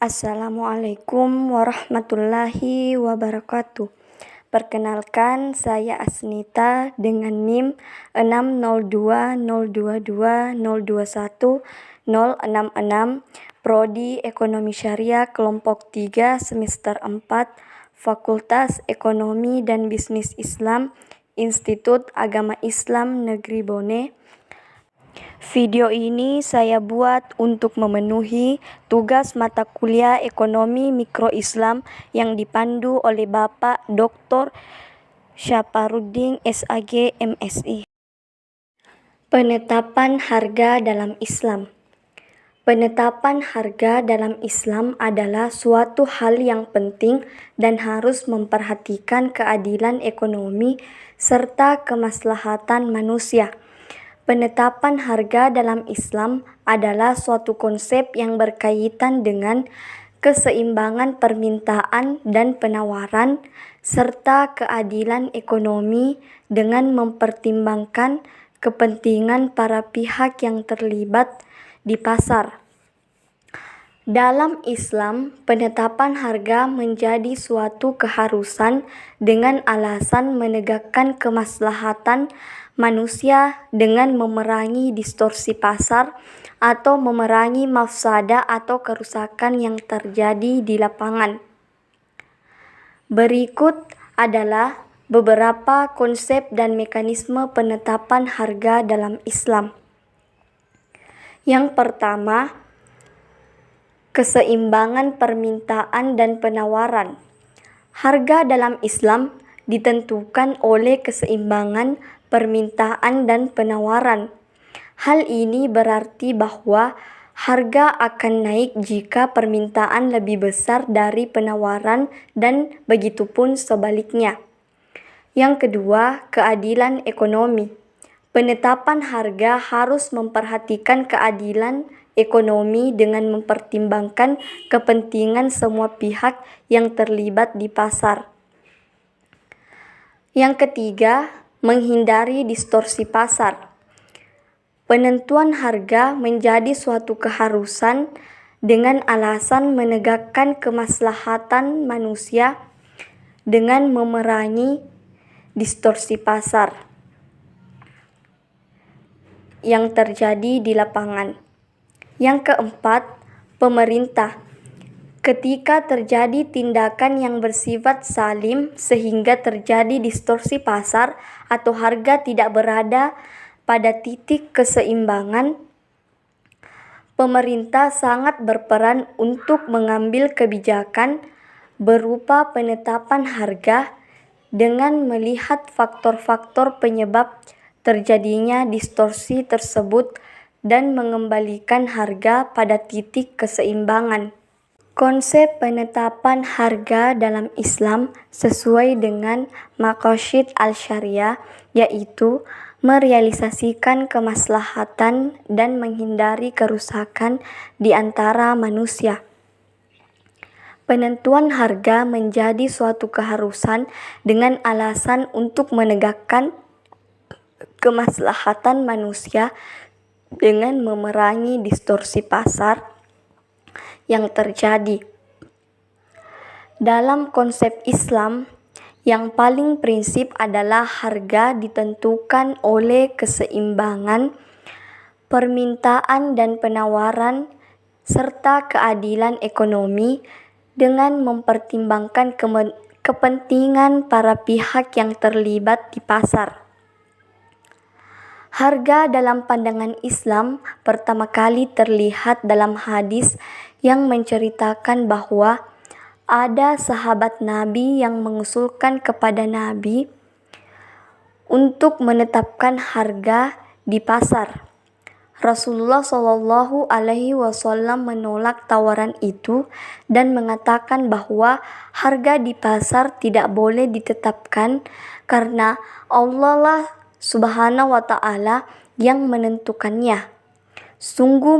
Assalamualaikum warahmatullahi wabarakatuh. Perkenalkan, saya Asnita dengan NIM 602022021 Prodi Ekonomi Syariah Kelompok 3 Semester 4 Fakultas Ekonomi dan Bisnis Islam Institut Agama Islam Negeri Bone. Video ini saya buat untuk memenuhi tugas mata kuliah Ekonomi Mikro Islam yang dipandu oleh Bapak Dr. Syaparuddin SAG MSI. Penetapan harga dalam Islam. Penetapan harga dalam Islam adalah suatu hal yang penting dan harus memperhatikan keadilan ekonomi serta kemaslahatan manusia. Penetapan harga dalam Islam adalah suatu konsep yang berkaitan dengan keseimbangan permintaan dan penawaran serta keadilan ekonomi dengan mempertimbangkan kepentingan para pihak yang terlibat di pasar. Dalam Islam, penetapan harga menjadi suatu keharusan dengan alasan menegakkan kemaslahatan manusia dengan memerangi distorsi pasar atau memerangi mafsadah atau kerusakan yang terjadi di lapangan. Berikut adalah beberapa konsep dan mekanisme penetapan harga dalam Islam. Yang pertama, keseimbangan permintaan dan penawaran. Harga dalam Islam ditentukan oleh keseimbangan permintaan dan penawaran. Hal ini berarti bahwa harga akan naik jika permintaan lebih besar dari penawaran dan begitupun sebaliknya. Yang kedua, keadilan ekonomi. Penetapan harga harus memperhatikan keadilan ekonomi dengan mempertimbangkan kepentingan semua pihak yang terlibat di pasar. Yang ketiga, menghindari distorsi pasar. Penentuan harga menjadi suatu keharusan dengan alasan menegakkan kemaslahatan manusia dengan memerangi distorsi pasar yang terjadi di lapangan. Yang keempat, pemerintah. Ketika terjadi tindakan yang bersifat zalim sehingga terjadi distorsi pasar atau harga tidak berada pada titik keseimbangan, pemerintah sangat berperan untuk mengambil kebijakan berupa penetapan harga dengan melihat faktor-faktor penyebab terjadinya distorsi tersebut dan mengembalikan harga pada titik keseimbangan. Konsep penetapan harga dalam Islam sesuai dengan maqasid al-syariah, yaitu merealisasikan kemaslahatan dan menghindari kerusakan di antara manusia. Penentuan harga menjadi suatu keharusan dengan alasan untuk menegakkan kemaslahatan manusia dengan memerangi distorsi pasar yang terjadi. Dalam konsep Islam, yang paling prinsip adalah harga ditentukan oleh keseimbangan permintaan dan penawaran serta keadilan ekonomi dengan mempertimbangkan kepentingan para pihak yang terlibat di pasar. Harga dalam pandangan Islam pertama kali terlihat dalam hadis yang menceritakan bahwa ada sahabat Nabi yang mengusulkan kepada Nabi untuk menetapkan harga di pasar. Rasulullah SAW menolak tawaran itu dan mengatakan bahwa harga di pasar tidak boleh ditetapkan karena Allah lah Subhanahu wa ta'ala yang menentukannya. Sungguh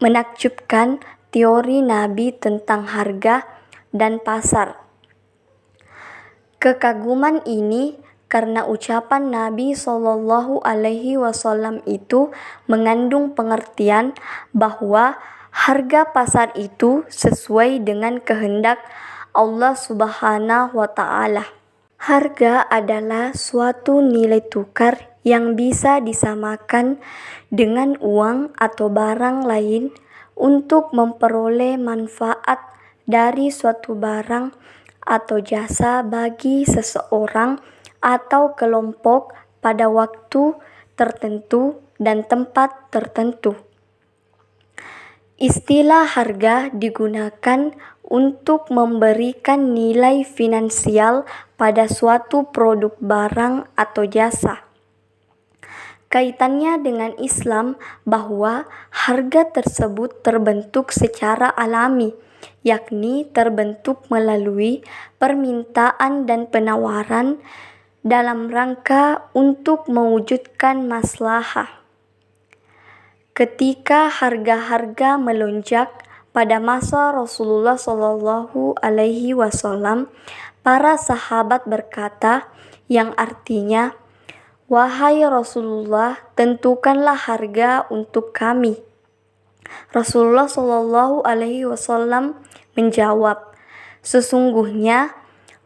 menakjubkan teori Nabi tentang harga dan pasar. Kekaguman ini karena ucapan Nabi SAW itu mengandung pengertian bahwa harga pasar itu sesuai dengan kehendak Allah Subhanahu wa Ta'ala. Harga adalah suatu nilai tukar yang bisa disamakan dengan uang atau barang lain untuk memperoleh manfaat dari suatu barang atau jasa bagi seseorang atau kelompok pada waktu tertentu dan tempat tertentu. Istilah harga digunakan untuk memberikan nilai finansial pada suatu produk barang atau jasa. Kaitannya dengan Islam bahwa harga tersebut terbentuk secara alami, yakni terbentuk melalui permintaan dan penawaran dalam rangka untuk mewujudkan maslahah. Ketika harga-harga melonjak pada masa Rasulullah Shallallahu Alaihi Wasallam, para sahabat berkata, yang artinya, "Wahai Rasulullah, tentukanlah harga untuk kami." Rasulullah Shallallahu Alaihi Wasallam menjawab, "Sesungguhnya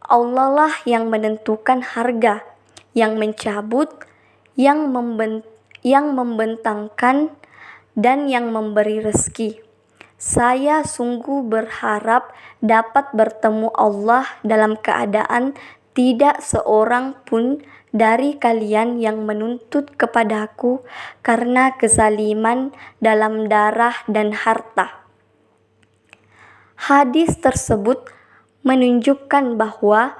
Allah lah yang menentukan harga, yang mencabut, yang membentangkan, dan yang memberi rezeki. Saya sungguh berharap dapat bertemu Allah dalam keadaan tidak seorang pun dari kalian yang menuntut kepadaku karena kezaliman dalam darah dan harta." Hadis tersebut menunjukkan bahwa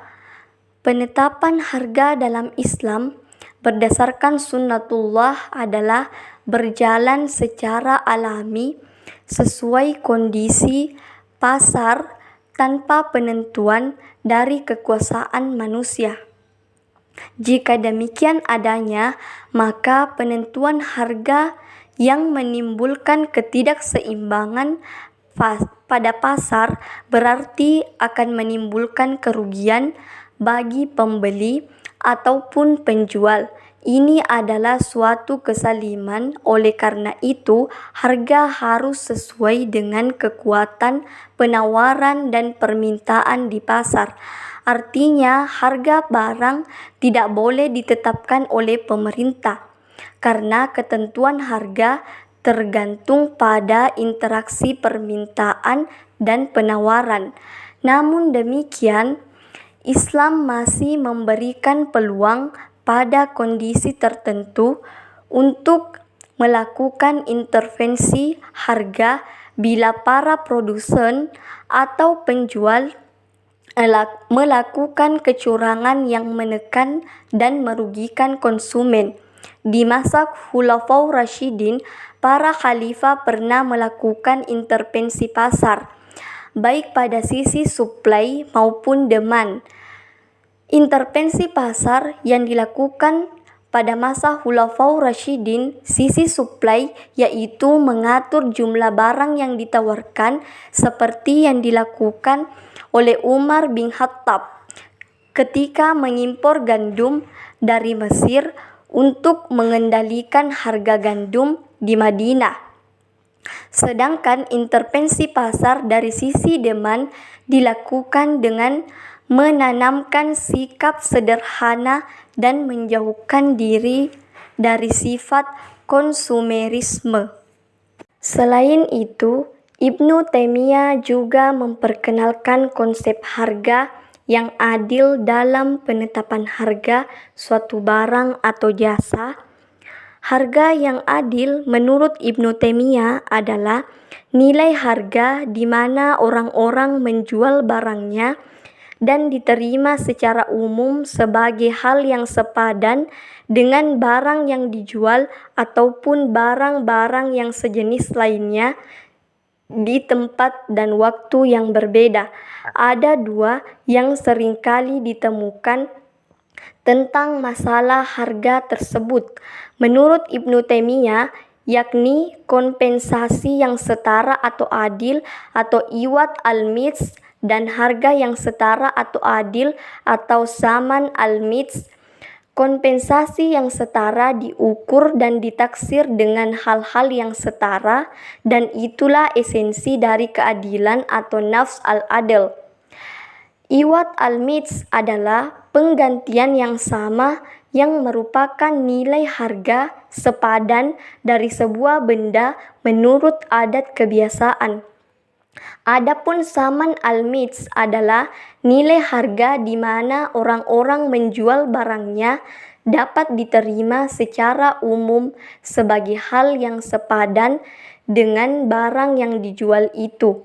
penetapan harga dalam Islam berdasarkan sunnatullah adalah berjalan secara alami sesuai kondisi pasar tanpa penentuan dari kekuasaan manusia. Jika demikian adanya, maka penentuan harga yang menimbulkan ketidakseimbangan pada pasar berarti akan menimbulkan kerugian bagi pembeli ataupun penjual. Ini adalah suatu kezaliman, oleh karena itu harga harus sesuai dengan kekuatan penawaran dan permintaan di pasar. Artinya harga barang tidak boleh ditetapkan oleh pemerintah, karena ketentuan harga tergantung pada interaksi permintaan dan penawaran. Namun demikian, Islam masih memberikan peluang pada kondisi tertentu untuk melakukan intervensi harga bila para produsen atau penjual melakukan kecurangan yang menekan dan merugikan konsumen. Di masa Khulafaur Rasyidin, para khalifah pernah melakukan intervensi pasar, baik pada sisi suplai maupun demand. Intervensi pasar yang dilakukan pada masa Khulafaur Rasyidin, sisi suplai, yaitu mengatur jumlah barang yang ditawarkan seperti yang dilakukan oleh Umar bin Khattab ketika mengimpor gandum dari Mesir untuk mengendalikan harga gandum di Madinah. Sedangkan intervensi pasar dari sisi demand dilakukan dengan menanamkan sikap sederhana dan menjauhkan diri dari sifat konsumerisme. Selain itu, Ibnu Taimiyah juga memperkenalkan konsep harga yang adil dalam penetapan harga suatu barang atau jasa. Harga yang adil menurut Ibnu Taimiyah adalah nilai harga di mana orang-orang menjual barangnya dan diterima secara umum sebagai hal yang sepadan dengan barang yang dijual ataupun barang-barang yang sejenis lainnya di tempat dan waktu yang berbeda. Ada dua yang seringkali ditemukan tentang masalah harga tersebut menurut Ibnu Taimiyah, yakni kompensasi yang setara atau adil atau iwad al-mits dan harga yang setara atau adil atau saman al-mits. Kompensasi yang setara diukur dan ditaksir dengan hal-hal yang setara, dan itulah esensi dari keadilan atau nafs al-adl. Iwad al-mits adalah penggantian yang sama yang merupakan nilai harga sepadan dari sebuah benda menurut adat kebiasaan. Adapun saman al-mits adalah nilai harga di mana orang-orang menjual barangnya dapat diterima secara umum sebagai hal yang sepadan dengan barang yang dijual itu.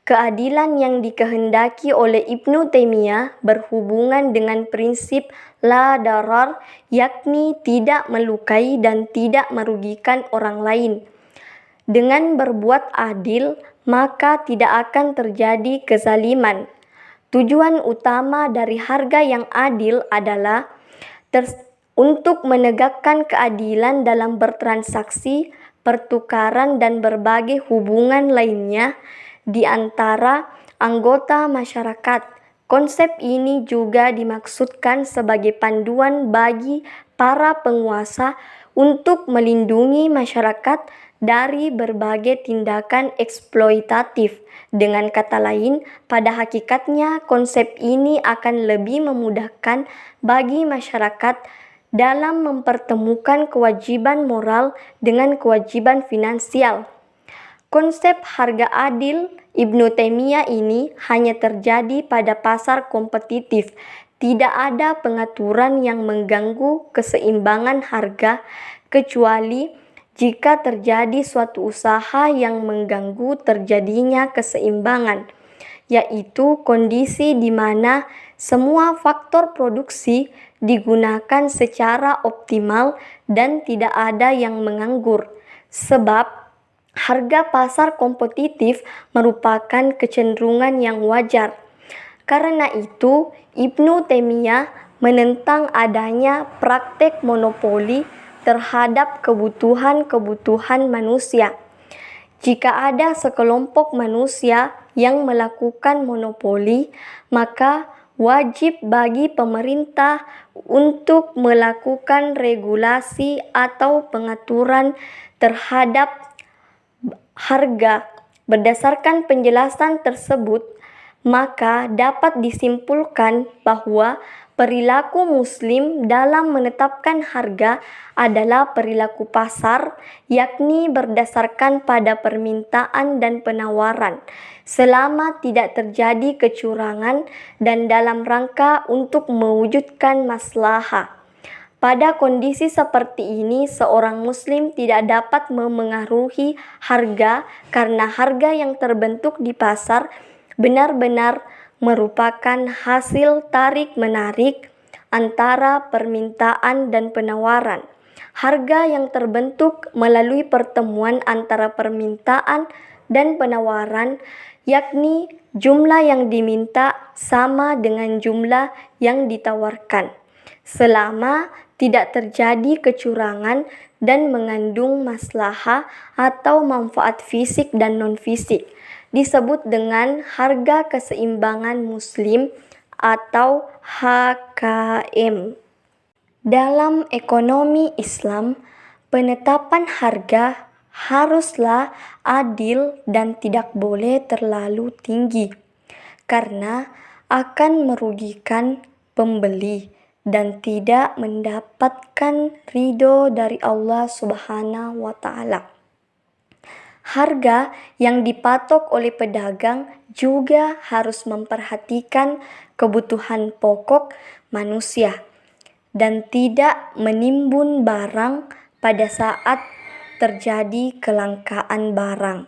Keadilan yang dikehendaki oleh Ibnu Taimiyah berhubungan dengan prinsip la darar, yakni tidak melukai dan tidak merugikan orang lain. Dengan berbuat adil, maka tidak akan terjadi kezaliman. Tujuan utama dari harga yang adil adalah untuk menegakkan keadilan dalam bertransaksi, pertukaran, dan berbagai hubungan lainnya di antara anggota masyarakat. Konsep ini juga dimaksudkan sebagai panduan bagi para penguasa untuk melindungi masyarakat dari berbagai tindakan eksploitatif. Dengan kata lain, pada hakikatnya konsep ini akan lebih memudahkan bagi masyarakat dalam mempertemukan kewajiban moral dengan kewajiban finansial. Konsep harga adil Ibnu Taimiyah ini hanya terjadi pada pasar kompetitif. Tidak ada pengaturan yang mengganggu keseimbangan harga kecuali jika terjadi suatu usaha yang mengganggu terjadinya keseimbangan, yaitu kondisi di mana semua faktor produksi digunakan secara optimal dan tidak ada yang menganggur. Sebab harga pasar kompetitif merupakan kecenderungan yang wajar. Karena itu, Ibnu Taimiyah menentang adanya praktek monopoli terhadap kebutuhan-kebutuhan manusia. Jika ada sekelompok manusia yang melakukan monopoli, maka wajib bagi pemerintah untuk melakukan regulasi atau pengaturan terhadap harga. Berdasarkan penjelasan tersebut, maka dapat disimpulkan bahwa perilaku Muslim dalam menetapkan harga adalah perilaku pasar, yakni berdasarkan pada permintaan dan penawaran, selama tidak terjadi kecurangan dan dalam rangka untuk mewujudkan maslahah. Pada kondisi seperti ini, seorang Muslim tidak dapat memengaruhi harga karena harga yang terbentuk di pasar benar-benar merupakan hasil tarik-menarik antara permintaan dan penawaran. Harga yang terbentuk melalui pertemuan antara permintaan dan penawaran, yakni jumlah yang diminta sama dengan jumlah yang ditawarkan, selama tidak terjadi kecurangan dan mengandung maslahah atau manfaat fisik dan non-fisik, disebut dengan harga keseimbangan Muslim atau HKM. Dalam ekonomi Islam, penetapan harga haruslah adil dan tidak boleh terlalu tinggi, karena akan merugikan pembeli dan tidak mendapatkan ridho dari Allah Subhanahu wa Ta'ala. Harga yang dipatok oleh pedagang juga harus memperhatikan kebutuhan pokok manusia dan tidak menimbun barang pada saat terjadi kelangkaan barang.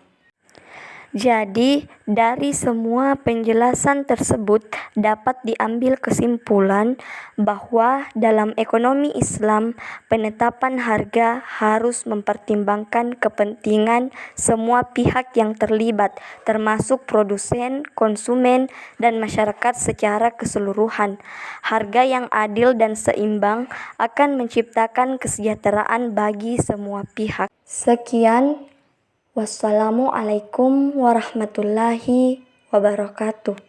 Jadi, dari semua penjelasan tersebut dapat diambil kesimpulan bahwa dalam ekonomi Islam, penetapan harga harus mempertimbangkan kepentingan semua pihak yang terlibat, termasuk produsen, konsumen, dan masyarakat secara keseluruhan. Harga yang adil dan seimbang akan menciptakan kesejahteraan bagi semua pihak. Sekian. Wassalamualaikum warahmatullahi wabarakatuh.